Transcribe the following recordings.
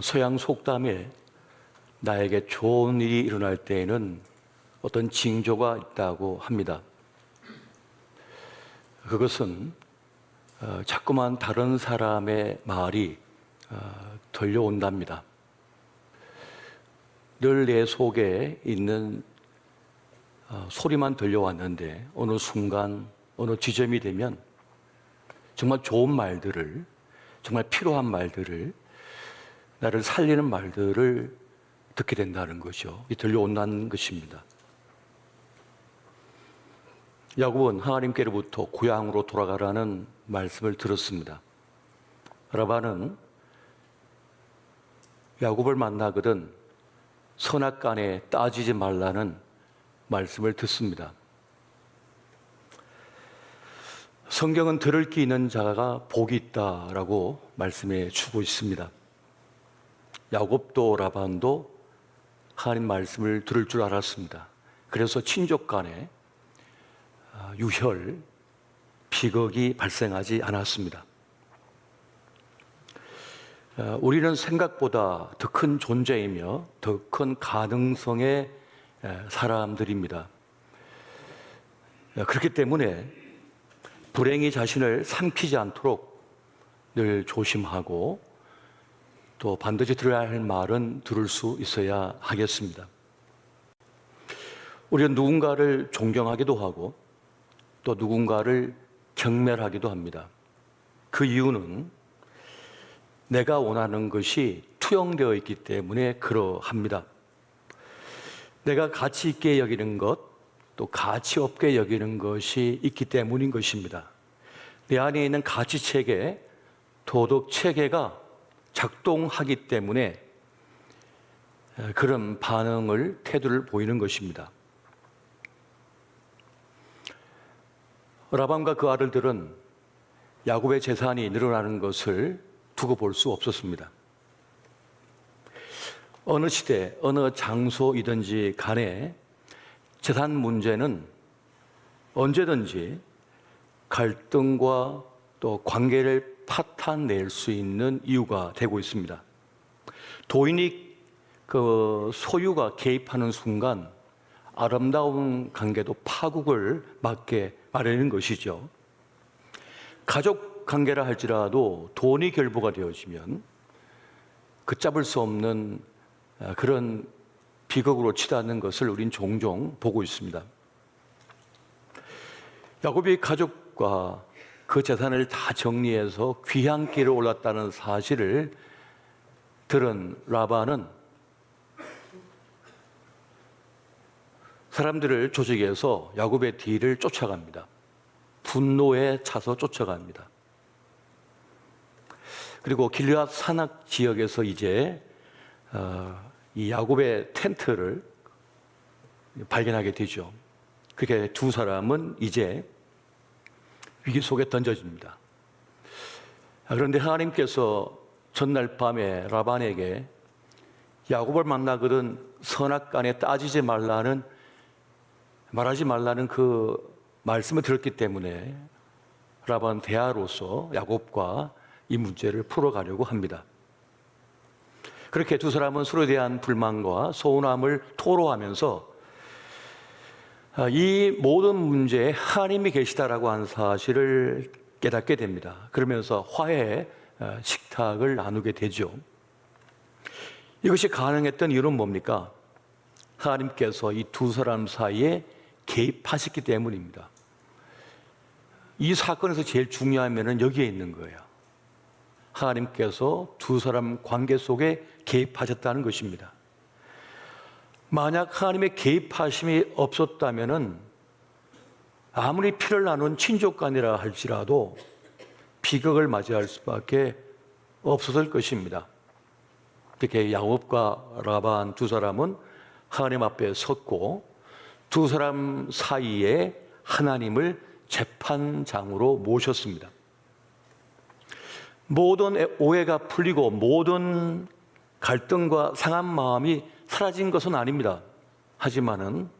서양 속담에 나에게 좋은 일이 일어날 때에는 어떤 징조가 있다고 합니다. 그것은 자꾸만 다른 사람의 말이 들려온답니다. 늘 내 속에 있는 소리만 들려왔는데 어느 순간, 어느 지점이 되면 정말 좋은 말들을, 정말 필요한 말들을, 나를 살리는 말들을 듣게 된다는 거죠. 들려온다는 것입니다. 야곱은 하나님께로부터 고향으로 돌아가라는 말씀을 들었습니다. 라반은 야곱을 만나거든 선악간에 따지지 말라는 말씀을 듣습니다. 성경은 들을 귀 있는 자가 복이 있다라고 말씀해 주고 있습니다. 야곱도 라반도 하나님 말씀을 들을 줄 알았습니다. 그래서 친족 간에 유혈, 비극이 발생하지 않았습니다. 우리는 생각보다 더 큰 존재이며 더 큰 가능성의 사람들입니다. 그렇기 때문에 불행이 자신을 삼키지 않도록 늘 조심하고 또 반드시 들어야 할 말은 들을 수 있어야 하겠습니다. 우리는 누군가를 존경하기도 하고 또 누군가를 경멸하기도 합니다. 그 이유는 내가 원하는 것이 투영되어 있기 때문에 그러합니다. 내가 가치 있게 여기는 것, 또 가치 없게 여기는 것이 있기 때문인 것입니다. 내 안에 있는 가치 체계, 도덕 체계가 작동하기 때문에 그런 반응을, 태도를 보이는 것입니다. 라반과 그 아들들은 야곱의 재산이 늘어나는 것을 두고 볼 수 없었습니다. 어느 시대, 어느 장소이든지 간에 재산 문제는 언제든지 갈등과 또 관계를 파탄낼 수 있는 이유가 되고 있습니다. 도인이 그 소유가 개입하는 순간 아름다운 관계도 파국을 맞게 마련인 것이죠. 가족 관계라 할지라도 돈이 결부가 되어지면 걷잡을 수 없는 그런 비극으로 치닫는 것을 우린 종종 보고 있습니다. 야곱이 가족과 그 재산을 다 정리해서 귀한 길을 올랐다는 사실을 들은 라반은 사람들을 조직해서 야곱의 뒤를 쫓아갑니다. 분노에 차서 쫓아갑니다. 그리고 길앗 산악 지역에서 이제 이 야곱의 텐트를 발견하게 되죠. 그렇게 두 사람은 이제 위기 속에 던져집니다. 그런데 하나님께서 전날 밤에 라반에게 야곱을 만나거든 선악간에 따지지 말하지 말라는 그 말씀을 들었기 때문에 라반 대화로서 야곱과 이 문제를 풀어가려고 합니다. 그렇게 두 사람은 서로에 대한 불만과 서운함을 토로하면서 이 모든 문제에 하나님이 계시다라고 하는 사실을 깨닫게 됩니다. 그러면서 화해의 식탁을 나누게 되죠. 이것이 가능했던 이유는 뭡니까? 하나님께서 이 두 사람 사이에 개입하셨기 때문입니다. 이 사건에서 제일 중요한 면은 여기에 있는 거예요. 하나님께서 두 사람 관계 속에 개입하셨다는 것입니다. 만약 하나님의 개입하심이 없었다면 아무리 피를 나눈 친족간이라 할지라도 비극을 맞이할 수밖에 없었을 것입니다. 그렇게 야곱과 라반 두 사람은 하나님 앞에 섰고 두 사람 사이에 하나님을 재판장으로 모셨습니다. 모든 오해가 풀리고 모든 갈등과 상한 마음이 사라진 것은 아닙니다. 하지만은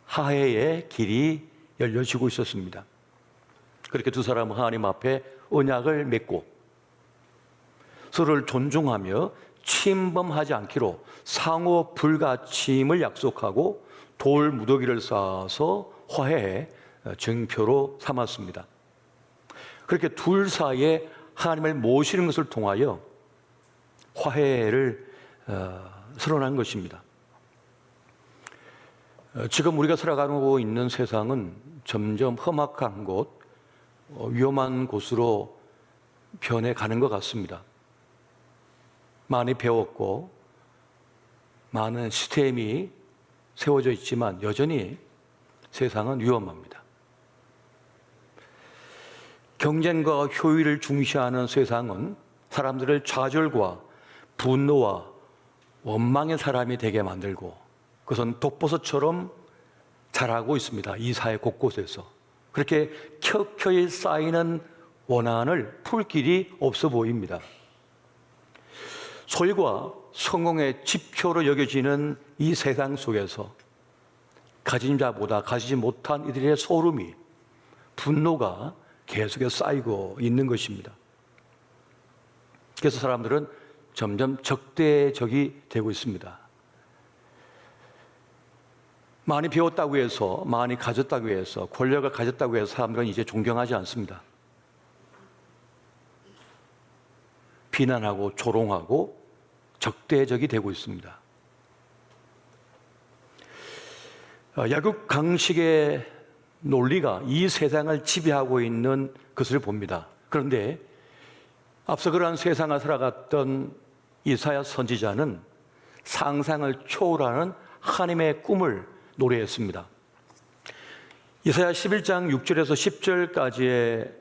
화해의 길이 열려지고 있었습니다. 그렇게 두 사람은 하나님 앞에 언약을 맺고 서로를 존중하며 침범하지 않기로 상호 불가침을 약속하고 돌 무더기를 쌓아서 화해의 증표로 삼았습니다. 그렇게 둘 사이에 하나님을 모시는 것을 통하여 화해를 선언한 것입니다. 지금 우리가 살아가고 있는 세상은 점점 험악한 곳, 위험한 곳으로 변해가는 것 같습니다. 많이 배웠고 많은 시스템이 세워져 있지만 여전히 세상은 위험합니다. 경쟁과 효율을 중시하는 세상은 사람들을 좌절과 분노와 원망의 사람이 되게 만들고 그것은 독버섯처럼 자라고 있습니다. 이 사회 곳곳에서. 그렇게 켜켜이 쌓이는 원한을 풀 길이 없어 보입니다. 소유가 성공의 지표로 여겨지는 이 세상 속에서 가진 자보다 가지지 못한 이들의 소름이, 분노가 계속해서 쌓이고 있는 것입니다. 그래서 사람들은 점점 적대적이 되고 있습니다. 많이 배웠다고 해서, 많이 가졌다고 해서, 권력을 가졌다고 해서 사람들은 이제 존경하지 않습니다. 비난하고 조롱하고 적대적이 되고 있습니다. 약육강식의 논리가 이 세상을 지배하고 있는 것을 봅니다. 그런데 앞서 그러한 세상을 살아갔던 이사야 선지자는 상상을 초월하는 하나님의 꿈을 노래했습니다. 이사야 11장 6절에서 10절까지의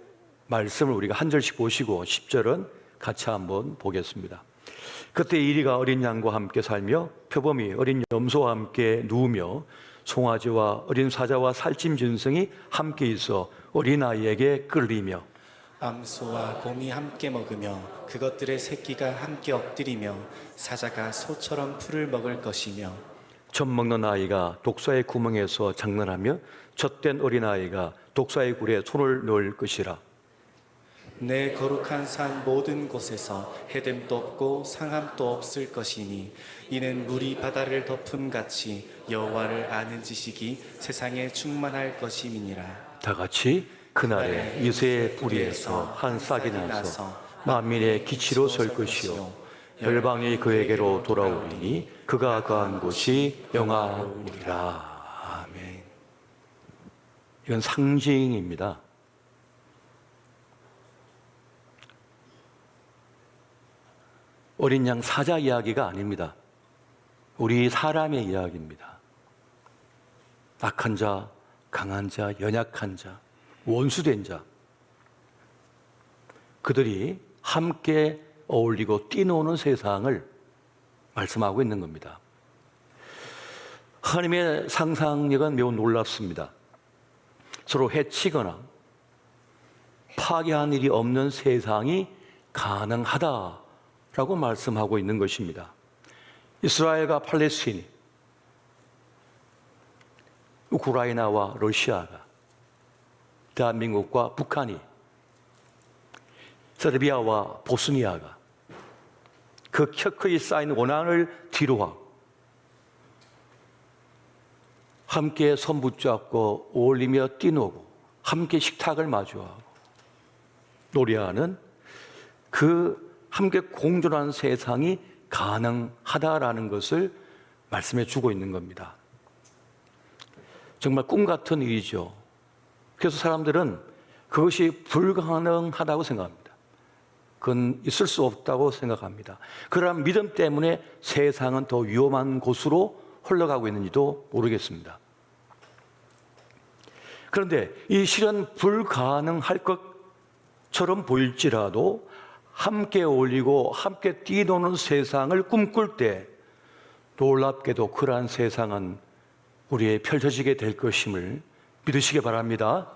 말씀을 우리가 한 절씩 보시고 10절은 같이 한번 보겠습니다. 그때 이리가 어린 양과 함께 살며 표범이 어린 염소와 함께 누우며 송아지와 어린 사자와 살찜 짐승이 함께 있어 어린아이에게 끌리며 암소와 곰이 함께 먹으며 그것들의 새끼가 함께 엎드리며 사자가 소처럼 풀을 먹을 것이며 젖 먹는 아이가 독사의 구멍에서 장난하며 젖된 어린아이가 독사의 굴에 손을 넣을 것이라. 내 거룩한 산 모든 곳에서 해됨도 없고 상함도 없을 것이니 이는 물이 바다를 덮음 같이 여호와를 아는 지식이 세상에 충만할 것임이니라. 다 같이 그날에 이새의 뿌리에서 한 싹이 나서 만민의 기치로 설 것이요 열방이 그에게로 돌아오리니 그가 거한 곳이 영화이리라. 아멘. 이건 상징입니다. 어린 양 사자 이야기가 아닙니다. 우리 사람의 이야기입니다. 악한 자, 강한 자, 연약한 자, 원수된 자, 그들이 함께 어울리고 뛰노는 세상을 말씀하고 있는 겁니다. 하나님의 상상력은 매우 놀랍습니다. 서로 해치거나 파괴한 일이 없는 세상이 가능하다라고 말씀하고 있는 것입니다. 이스라엘과 팔레스틴, 우크라이나와 러시아가, 대한민국과 북한이, 세르비아와 보스니아가 그 켜켜이 쌓인 원한을 뒤로하고 함께 손 붙잡고 어울리며 뛰노고 함께 식탁을 마주하고 노래하는 그 함께 공존하는 세상이 가능하다라는 것을 말씀해 주고 있는 겁니다. 정말 꿈 같은 일이죠. 그래서 사람들은 그것이 불가능하다고 생각합니다. 그건 있을 수 없다고 생각합니다. 그러한 믿음 때문에 세상은 더 위험한 곳으로 흘러가고 있는지도 모르겠습니다. 그런데 이 실은 불가능할 것처럼 보일지라도 함께 어울리고 함께 뛰노는 세상을 꿈꿀 때 놀랍게도 그러한 세상은 우리에 펼쳐지게 될 것임을 믿으시기 바랍니다.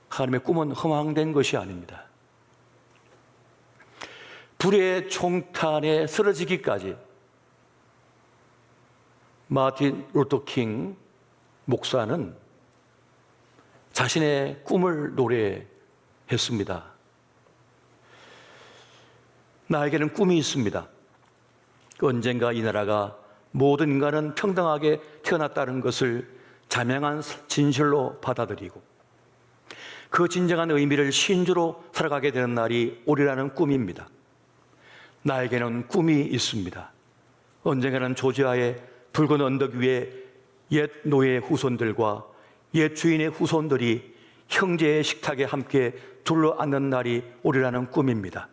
하나님의 꿈은 허망된 것이 아닙니다. 불의 총탄에 쓰러지기까지 마틴 루터 킹 목사는 자신의 꿈을 노래했습니다. 나에게는 꿈이 있습니다. 언젠가 이 나라가 모든 인간은 평등하게 태어났다는 것을 자명한 진실로 받아들이고 그 진정한 의미를 신주로 살아가게 되는 날이 오리라는 꿈입니다. 나에게는 꿈이 있습니다. 언젠가는 조지아의 붉은 언덕 위에 옛 노예의 후손들과 옛 주인의 후손들이 형제의 식탁에 함께 둘러앉는 날이 오리라는 꿈입니다.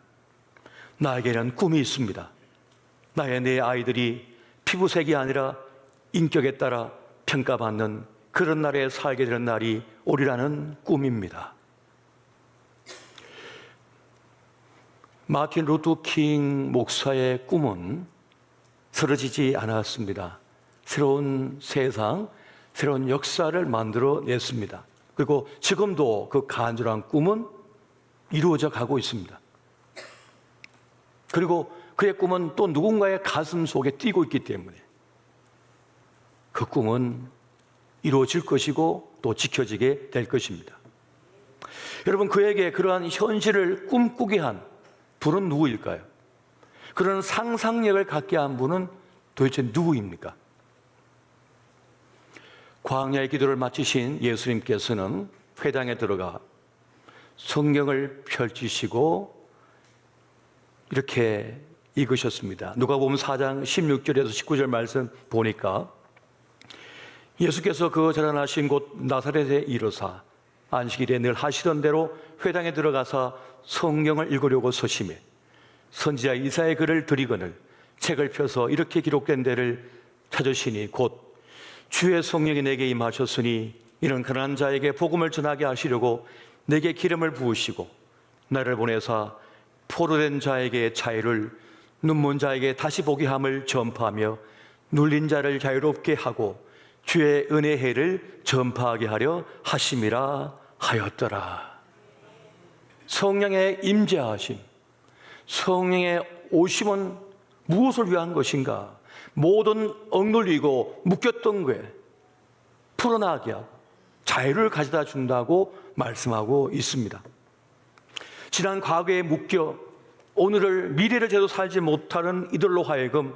나에게는 꿈이 있습니다. 나의 내 아이들이 피부색이 아니라 인격에 따라 평가받는 그런 나라에 살게 되는 날이 오리라는 꿈입니다. 마틴 루터 킹 목사의 꿈은 쓰러지지 않았습니다. 새로운 세상, 새로운 역사를 만들어냈습니다. 그리고 지금도 그 간절한 꿈은 이루어져 가고 있습니다. 그리고 그의 꿈은 또 누군가의 가슴 속에 뛰고 있기 때문에 그 꿈은 이루어질 것이고 또 지켜지게 될 것입니다. 여러분, 그에게 그러한 현실을 꿈꾸게 한 분은 누구일까요? 그런 상상력을 갖게 한 분은 도대체 누구입니까? 광야의 기도를 마치신 예수님께서는 회당에 들어가 성경을 펼치시고 이렇게 읽으셨습니다. 누가복음 4장 16절에서 19절 말씀 보니까 예수께서 그 자라나신 곳 나사렛에 이르사 안식일에 늘 하시던 대로 회당에 들어가서 성경을 읽으려고 서심해 선지자 이사야의 글을 들이거늘 책을 펴서 이렇게 기록된 데를 찾으시니 곧 주의 성령이 내게 임하셨으니 이는 가난한 자에게 복음을 전하게 하시려고 내게 기름을 부으시고 나를 보내사 포로된 자에게 자유를, 눈먼 자에게 다시 보게 함을 전파하며 눌린 자를 자유롭게 하고 주의 은혜의 해를 전파하게 하려 하심이라 하였더라. 성령의 임재하심, 성령의 오심은 무엇을 위한 것인가? 모든 억눌리고 묶였던 것에 풀어나게 하고 자유를 가져다 준다고 말씀하고 있습니다. 지난 과거에 묶여 오늘을 미래를 제대로 살지 못하는 이들로 하여금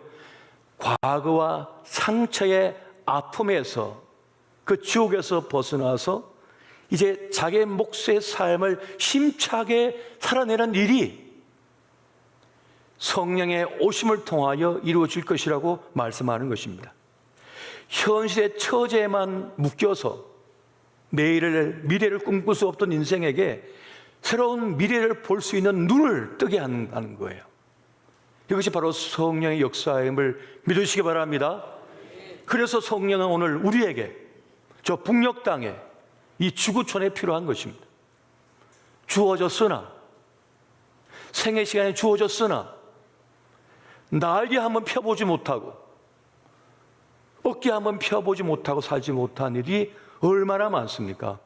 과거와 상처의 아픔에서 그 지옥에서 벗어나서 이제 자기의 몫의 삶을 힘차게 살아내는 일이 성령의 오심을 통하여 이루어질 것이라고 말씀하는 것입니다. 현실의 처제에만 묶여서 내일을, 미래를 꿈꿀 수 없던 인생에게 새로운 미래를 볼 수 있는 눈을 뜨게 한다는 거예요. 이것이 바로 성령의 역사임을 믿으시기 바랍니다. 그래서 성령은 오늘 우리에게 저 북녘 땅에 이 지구촌에 필요한 것입니다. 주어졌으나, 생애 시간에 주어졌으나 날개 한번 펴보지 못하고 어깨 한번 펴보지 못하고 살지 못한 일이 얼마나 많습니까?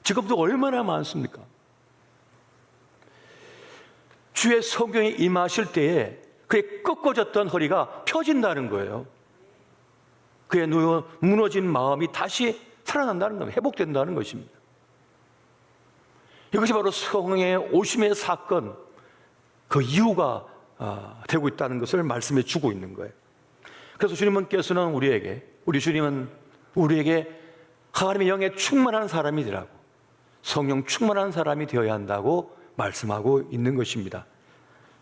지금도 얼마나 많습니까? 주의 성령이 임하실 때에 그의 꺾어졌던 허리가 펴진다는 거예요. 그의 무너진 마음이 다시 살아난다는 겁니다. 회복된다는 것입니다. 이것이 바로 성령의 오심의 사건, 그 이유가 되고 있다는 것을 말씀해 주고 있는 거예요. 그래서 주님께서는 우리 주님은 우리에게 하나님의 영에 충만한 사람이 되라고, 성령 충만한 사람이 되어야 한다고 말씀하고 있는 것입니다.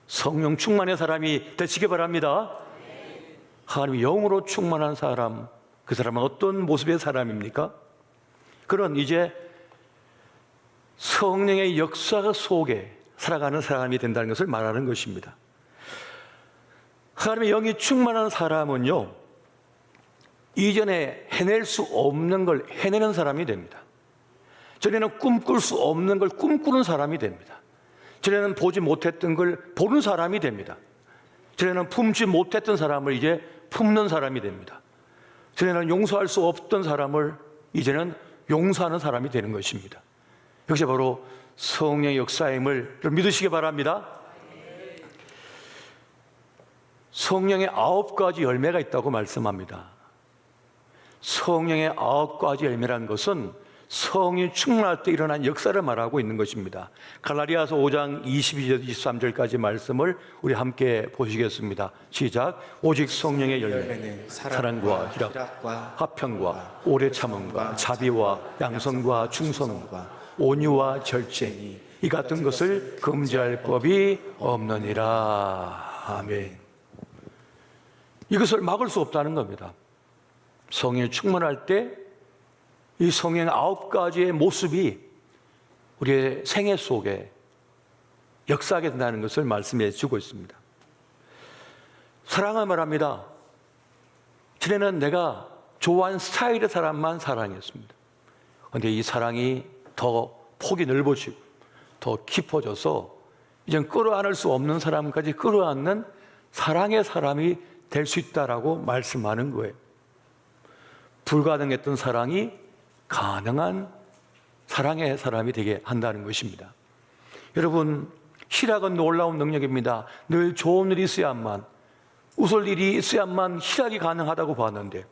성령 충만의 사람이 되시기 바랍니다. 하나님의 영으로 충만한 사람, 그 사람은 어떤 모습의 사람입니까? 그런 이제 성령의 역사 속에 살아가는 사람이 된다는 것을 말하는 것입니다. 하나님의 영이 충만한 사람은요, 이전에 해낼 수 없는 걸 해내는 사람이 됩니다. 전에는 꿈꿀 수 없는 걸 꿈꾸는 사람이 됩니다. 전에는 보지 못했던 걸 보는 사람이 됩니다. 전에는 품지 못했던 사람을 이제 품는 사람이 됩니다. 전에는 용서할 수 없던 사람을 이제는 용서하는 사람이 되는 것입니다. 이것이 바로 성령의 역사임을 믿으시기 바랍니다. 성령의 9가지 열매가 있다고 말씀합니다. 성령의 9가지 열매라는 것은 성이 충만할 때 일어난 역사를 말하고 있는 것입니다. 갈라디아서 5장 22절 23절까지 말씀을 우리 함께 보시겠습니다. 시작. 오직 성령의 열매는 사랑과 희락과 화평과 오래 참음과 자비와 양선과 충성과 온유와 절제, 이 같은 것을 금지할 법이 없느니라. 아멘. 이것을 막을 수 없다는 겁니다. 성령이 충만할 때 이 성령 9가지의 모습이 우리의 생애 속에 역사하게 된다는 것을 말씀해 주고 있습니다. 사랑을 말합니다. 전에는 내가 좋아하는 스타일의 사람만 사랑했습니다. 그런데 이 사랑이 더 폭이 넓어지고 더 깊어져서 이젠 끌어안을 수 없는 사람까지 끌어안는 사랑의 사람이 될 수 있다라고 말씀하는 거예요. 불가능했던 사랑이 가능한 사랑의 사람이 되게 한다는 것입니다. 여러분, 희락은 놀라운 능력입니다. 늘 좋은 일이 있어야만, 웃을 일이 있어야만 희락이 가능하다고 봤는데,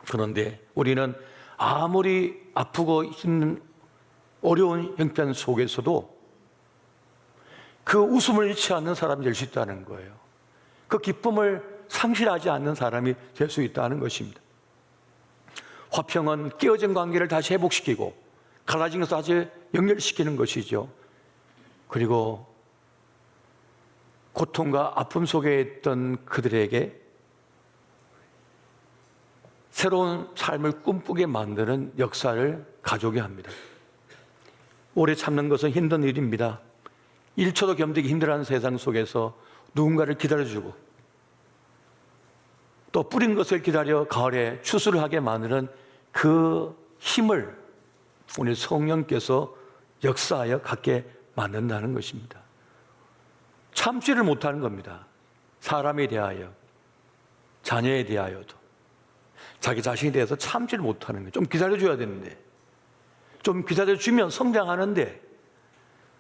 그런데 우리는 아무리 아프고 힘든 어려운 형편 속에서도 그 웃음을 잃지 않는 사람이 될 수 있다는 거예요. 그 기쁨을 상실하지 않는 사람이 될 수 있다는 것입니다. 화평은 깨어진 관계를 다시 회복시키고 갈라진 것을 다시 연결시키는 것이죠. 그리고 고통과 아픔 속에 있던 그들에게 새로운 삶을 꿈꾸게 만드는 역사를 가져오게 합니다. 오래 참는 것은 힘든 일입니다. 1초도 견디기 힘들어하는 세상 속에서 누군가를 기다려주고 또 뿌린 것을 기다려 가을에 추수를 하게 만드는 그 힘을 우리 성령께서 역사하여 갖게 만든다는 것입니다. 참지를 못하는 겁니다. 사람에 대하여, 자녀에 대하여도 자기 자신에 대해서 참지를 못하는 거예요. 좀 기다려줘야 되는데, 좀 기다려주면 성장하는데,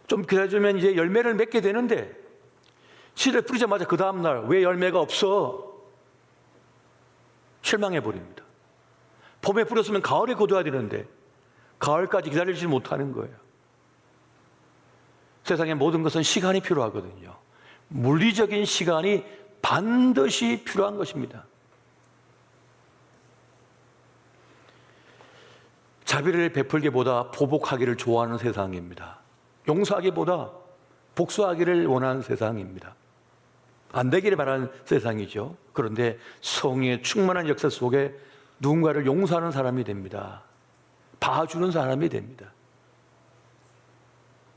좀 기다려주면 이제 열매를 맺게 되는데, 씨를 뿌리자마자 그 다음날 왜 열매가 없어? 실망해버립니다. 봄에 뿌렸으면 가을에 거둬야 되는데 가을까지 기다리지 못하는 거예요. 세상의 모든 것은 시간이 필요하거든요. 물리적인 시간이 반드시 필요한 것입니다. 자비를 베풀기보다 보복하기를 좋아하는 세상입니다. 용서하기보다 복수하기를 원하는 세상입니다. 안 되기를 바라는 세상이죠. 그런데 성령의 충만한 역사 속에 누군가를 용서하는 사람이 됩니다. 봐주는 사람이 됩니다.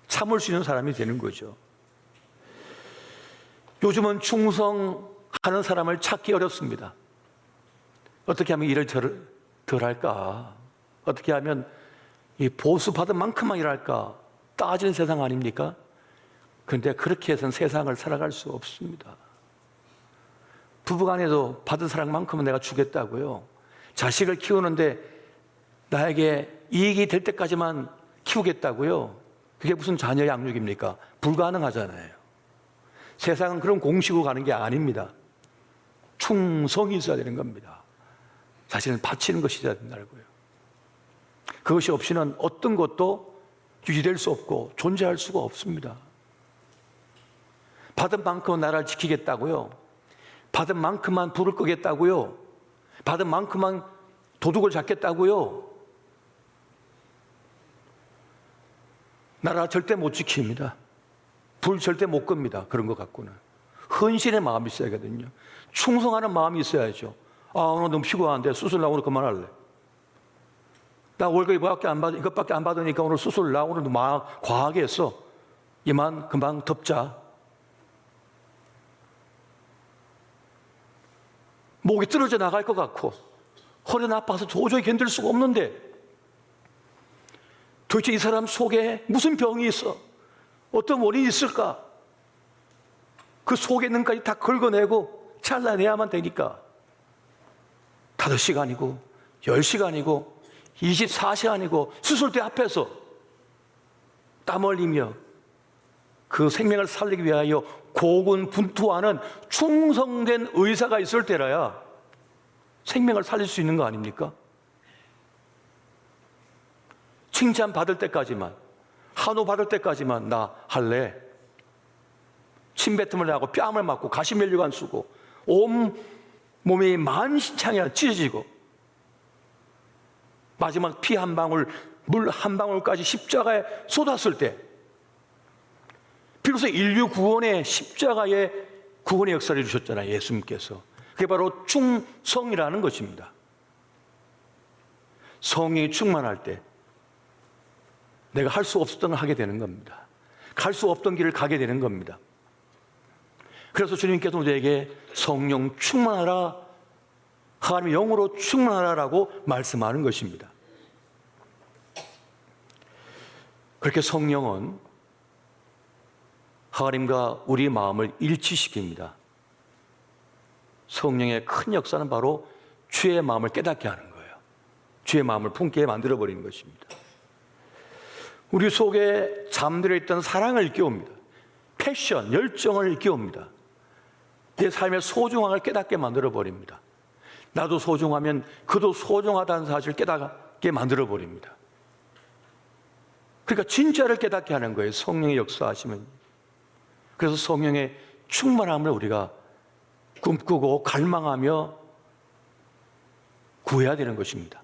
참을 수 있는 사람이 되는 거죠. 요즘은 충성하는 사람을 찾기 어렵습니다. 어떻게 하면 일을 덜 할까? 어떻게 하면 이 보수 받은 만큼만 일할까? 따지는 세상 아닙니까? 그런데 그렇게 해서는 세상을 살아갈 수 없습니다. 부부간에도 받은 사랑만큼은 내가 주겠다고요. 자식을 키우는데 나에게 이익이 될 때까지만 키우겠다고요. 그게 무슨 자녀 양육입니까? 불가능하잖아요. 세상은 그런 공식으로 가는 게 아닙니다. 충성이 있어야 되는 겁니다. 자신을 바치는 것이 있어야 된다고요. 그것이 없이는 어떤 것도 유지될 수 없고 존재할 수가 없습니다. 받은 만큼은 나라를 지키겠다고요. 받은 만큼만 불을 끄겠다고요. 받은 만큼만 도둑을 잡겠다고요. 나라 절대 못 지킵니다. 불 절대 못 끕니다. 그런 것 갖고는. 헌신의 마음이 있어야거든요. 충성하는 마음이 있어야죠. 아, 오늘 너무 피곤한데 수술 나 오늘 그만할래. 나 월급 이것밖에 안 받으니까 오늘 수술 나 오늘 막 과하게 했어. 이만 금방 덮자. 목이 떨어져 나갈 것 같고 허리는 아파서 도저히 견딜 수가 없는데 도대체 이 사람 속에 무슨 병이 있어? 어떤 원인이 있을까? 그 속에 있는 것까지 다 긁어내고 잘라내야만 되니까 5시간이고 10시간이고 24시간이고 수술대 앞에서 땀 흘리며 그 생명을 살리기 위하여 고군분투하는 충성된 의사가 있을 때라야 생명을 살릴 수 있는 거 아닙니까? 칭찬 받을 때까지만, 한우 받을 때까지만 나 할래. 침뱉음을 하고 뺨을 맞고 가시면류관 쓰고 온 몸이 만신창이야 찢어지고 마지막 피 한 방울, 물 한 방울까지 십자가에 쏟았을 때 비로소 인류 구원의 십자가의 구원의 역사를 이루셨잖아요, 예수님께서. 그게 바로 충성이라는 것입니다. 성령이 충만할 때 내가 할 수 없었던 걸 하게 되는 겁니다. 갈 수 없던 길을 가게 되는 겁니다. 그래서 주님께서 우리에게 성령 충만하라, 하나님의 영으로 충만하라라고 말씀하는 것입니다. 그렇게 성령은 하나님과 우리의 마음을 일치시킵니다. 성령의 큰 역사는 바로 주의 마음을 깨닫게 하는 거예요. 주의 마음을 품게 만들어버리는 것입니다. 우리 속에 잠들어 있던 사랑을 일깨웁니다. 패션, 열정을 일깨웁니다. 내 삶의 소중함을 깨닫게 만들어버립니다. 나도 소중하면 그도 소중하다는 사실을 깨닫게 만들어버립니다. 그러니까 진짜를 깨닫게 하는 거예요, 성령의 역사하시면. 그래서 성령의 충만함을 우리가 꿈꾸고 갈망하며 구해야 되는 것입니다.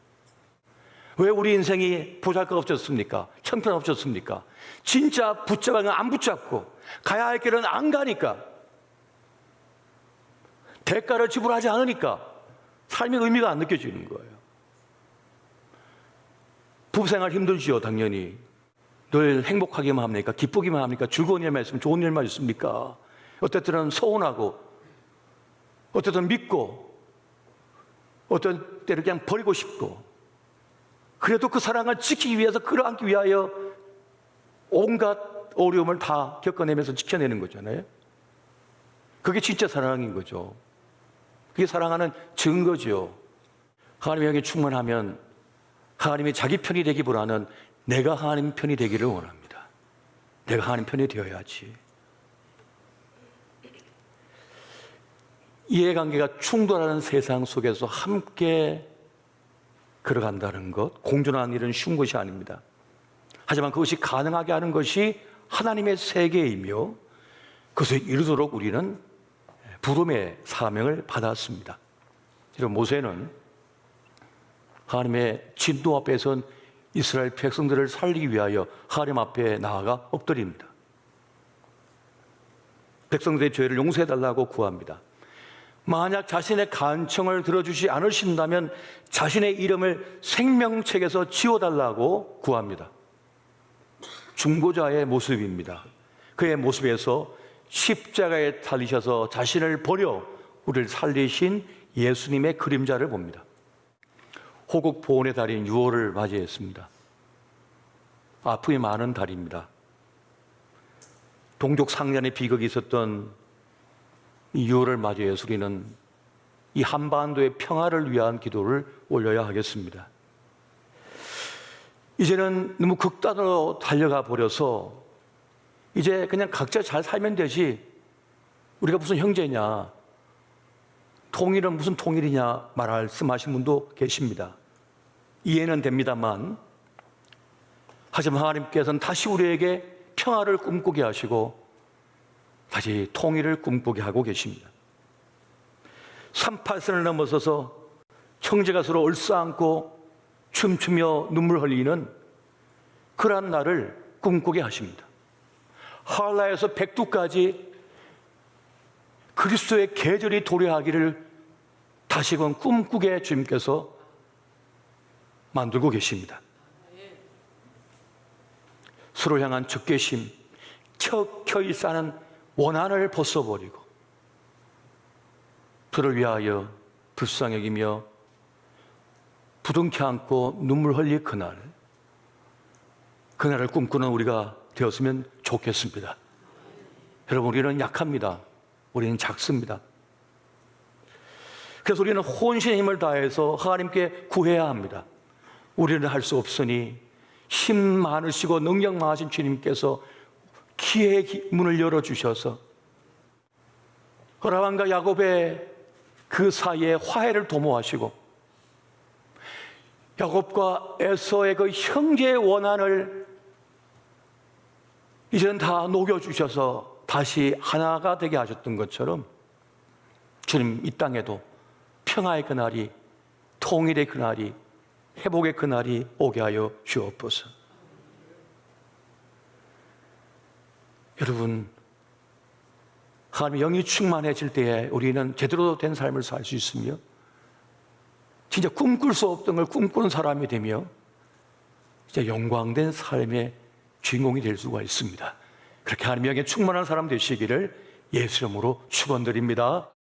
왜 우리 인생이 보잘것없었습니까? 형편없었습니까? 진짜 붙잡아는 안 붙잡고 가야 할 길은 안 가니까, 대가를 지불하지 않으니까 삶의 의미가 안 느껴지는 거예요. 부부생활 힘들지요, 당연히. 늘 행복하기만 합니까? 기쁘기만 합니까? 즐거운 일만 있으면 좋은 일만 있습니까? 어떨 때는 서운하고, 어떨 때는 믿고, 어떤 때는 그냥 버리고 싶고, 그래도 그 사랑을 지키기 위해서, 끌어안기 위하여 온갖 어려움을 다 겪어내면서 지켜내는 거잖아요. 그게 진짜 사랑인 거죠. 그게 사랑하는 증거죠. 하나님의 영이 충만하면 하나님이 자기 편이 되기보다는 내가 하나님 편이 되기를 원합니다. 내가 하나님 편이 되어야지. 이해관계가 충돌하는 세상 속에서 함께 걸어간다는 것, 공존하는 일은 쉬운 것이 아닙니다. 하지만 그것이 가능하게 하는 것이 하나님의 세계이며 그것을 이루도록 우리는 부름의 사명을 받았습니다. 그리고 모세는 하나님의 진노 앞에선 이스라엘 백성들을 살리기 위하여 하나님 앞에 나아가 엎드립니다. 백성들의 죄를 용서해달라고 구합니다. 만약 자신의 간청을 들어주지 않으신다면 자신의 이름을 생명책에서 지워달라고 구합니다. 중보자의 모습입니다. 그의 모습에서 십자가에 달리셔서 자신을 버려 우리를 살리신 예수님의 그림자를 봅니다. 호국 보훈의 달인 6월을 맞이했습니다. 아픔이 많은 달입니다. 동족 상련의 비극이 있었던 이 6월을 맞이해서 우리는 이 한반도의 평화를 위한 기도를 올려야 하겠습니다. 이제는 너무 극단으로 달려가 버려서 이제 그냥 각자 잘 살면 되지, 우리가 무슨 형제냐, 통일은 무슨 통일이냐 말씀하신 분도 계십니다. 이해는 됩니다만, 하지만 하나님께서는 다시 우리에게 평화를 꿈꾸게 하시고 다시 통일을 꿈꾸게 하고 계십니다. 38선을 넘어서서 형제가 서로 얼싸안고 춤추며 눈물 흘리는 그러한 날을 꿈꾸게 하십니다. 하알라에서 백두까지 그리스도의 계절이 도래하기를 다시금 꿈꾸게 주님께서 만들고 계십니다. 서로 향한 적개심, 켜켜이 싸는 원한을 벗어버리고 그를 위하여 불쌍히 여기며 부둥켜 안고 눈물 흘릴 그날을 꿈꾸는 우리가 되었으면 좋겠습니다. 여러분, 우리는 약합니다. 우리는 작습니다. 그래서 우리는 혼신의 힘을 다해서 하나님께 구해야 합니다. 우리는 할 수 없으니 힘 많으시고 능력 많으신 주님께서 기회의 문을 열어주셔서 아브라함과 야곱의 그 사이에 화해를 도모하시고 야곱과 에서의 그 형제의 원한을 이제는 다 녹여주셔서 다시 하나가 되게 하셨던 것처럼 주님 이 땅에도 평화의 그날이, 통일의 그날이, 회복의 그날이 오게 하여 주옵소서. 여러분, 하나님의 영이 충만해질 때에 우리는 제대로 된 삶을 살 수 있으며 진짜 꿈꿀 수 없던 걸 꿈꾸는 사람이 되며 진짜 영광된 삶의 주인공이 될 수가 있습니다. 그렇게 하나님의 영에 충만한 사람 되시기를 예수 이름으로 축원드립니다.